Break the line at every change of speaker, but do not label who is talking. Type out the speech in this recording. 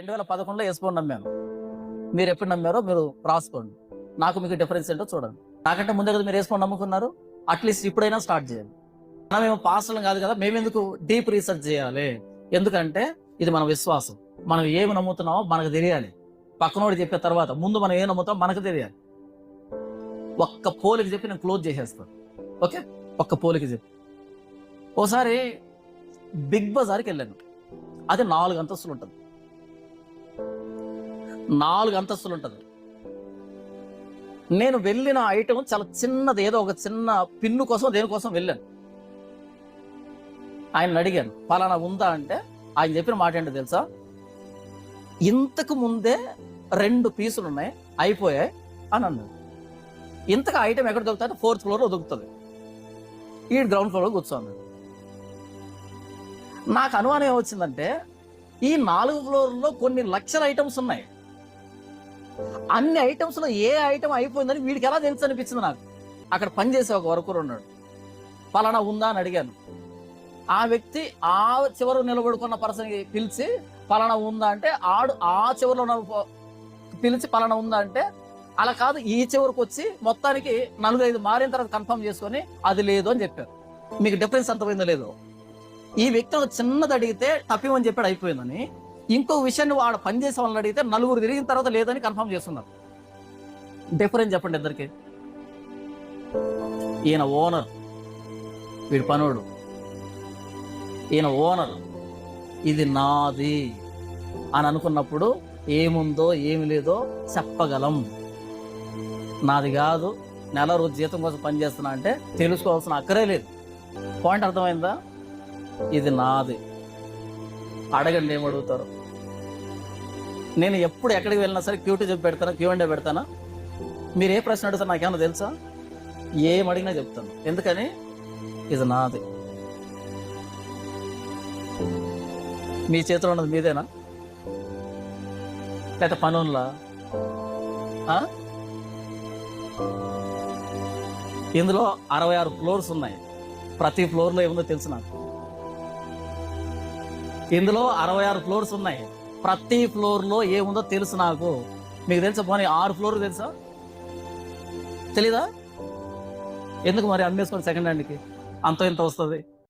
2011లో ఎస్పోన్ నమ్మాను. మీరు ఎప్పుడు నమ్మారో మీరు రాసుకోండి. నాకు మీకు డిఫరెన్స్ ఏంటో చూడండి. నాకంటే ముందే కదా మీరు ఎస్పోన్ నమ్ముకున్నారు. అట్లీస్ట్ ఇప్పుడైనా స్టార్ట్ చేయండి. మనమేమో పాస్టర్లం కాదు కదా, మేమెందుకు డీప్ రీసెర్చ్ చేయాలి? ఎందుకంటే ఇది మన విశ్వాసం. మనం ఏమి నమ్ముతున్నామో మనకు తెలియాలి. పక్కనోడు చెప్పే తర్వాత ముందు మనం ఏం నమ్ముతామో మనకు తెలియాలి. ఒక్క పోలికి చెప్పి నేను క్లోజ్ చేసేస్తాను. ఓకే, ఒక్క పోలికి చెప్పి. ఓసారి బిగ్ బజార్కి వెళ్ళాను. అది 4 అంతస్తులు ఉంటుంది. 4 అంతస్తులు ఉంటుంది. నేను వెళ్ళిన ఐటమ్ చాలా చిన్నది, ఏదో ఒక చిన్న పిన్ను కోసం దేనికోసం వెళ్ళాను. ఆయన అడిగాను, పలానా ఉందా అంటే ఆయన చెప్పిన మాట ఏంటో తెలుసా? ఇంతకు ముందే 2 పీసులు ఉన్నాయి, అయిపోయాయి అని అన్నాడు. ఇంతకు ఐటమ్ ఎక్కడ దొరుకుతుంది? 4th ఫ్లోర్లో దొరుకుతుంది. ఈ గ్రౌండ్ ఫ్లోర్లో కూర్చోన్నాడు. నాకు అనుమానం ఏమొచ్చిందంటే, ఈ 4 ఫ్లోర్లో కొన్ని లక్షల ఐటమ్స్ ఉన్నాయి. అన్ని ఐటమ్స్ లో ఏ ఐటమ్ అయిపోయిందని వీడికి ఎలా తెలుసు అనిపించింది నాకు. అక్కడ పనిచేసే ఒక వర్కర్ ఉన్నాడు. పలానా ఉందా అని అడిగాను. ఆ వ్యక్తి ఆ చివర నిలబడుకున్న పర్సన్ పిలిచి పలానా ఉందా అంటే, ఆడు ఆ చివరిలో పిలిచి పలానా ఉందా అంటే, అలా కాదు, ఈ చివరికి వచ్చి మొత్తానికి 4-5 మారిన తర్వాత కన్ఫర్మ్ చేసుకొని అది లేదు అని చెప్పారు. మీకు డిఫరెన్స్ అర్థమైందో లేదో? ఈ వ్యక్తి ఒక చిన్నది అడిగితే తప్పిమని చెప్పాడు, అయిపోయిందని. ఇంకో విషయాన్ని వాడు పనిచేసే వాళ్ళని అడిగితే 4 తిరిగిన తర్వాత లేదని కన్ఫర్మ్ చేస్తున్నారు. డిఫరెన్స్ చెప్పండి ఇద్దరికి. ఈయన ఓనర్, వీడి పనోడు. ఈయన ఓనర్, ఇది నాది అని అనుకున్నప్పుడు ఏముందో ఏమి లేదో చెప్పగలం. నాది కాదు, నెల రోజు జీతం కోసం పనిచేస్తున్నా అంటే తెలుసుకోవాల్సిన అక్కరే లేదు. పాయింట్ అర్థమైందా? ఇది నాది. అడగండి ఏమడుగుతారు. నేను ఎప్పుడు ఎక్కడికి వెళ్ళినా సరే క్యూటీ చెప్పి పెడతానా, Q&A పెడతానా? మీరు ఏ ప్రశ్న అడుగుతారు నాకేమన్నా తెలుసా? ఏం అడిగినా చెప్తాను. ఎందుకని? ఇది నాది. మీ చేతిలో ఉన్నది మీదేనా? లేకపోతే పనుల్లా? ఇందులో 66 ఫ్లోర్స్ ఉన్నాయి. ప్రతి ఫ్లోర్లో ఏముందో తెలుసు నాకు. ఇందులో 66 ఫ్లోర్స్ ఉన్నాయి. ప్రతి ఫ్లోర్లో ఏముందో తెలుసు నాకు. మీకు తెలుసా? పోనీ 6 ఫ్లోర్లు తెలుసా? తెలీదా? ఎందుకు మరి అమ్మేసుకోండి సెకండ్ హ్యాండ్కి, అంత ఇంత వస్తుంది.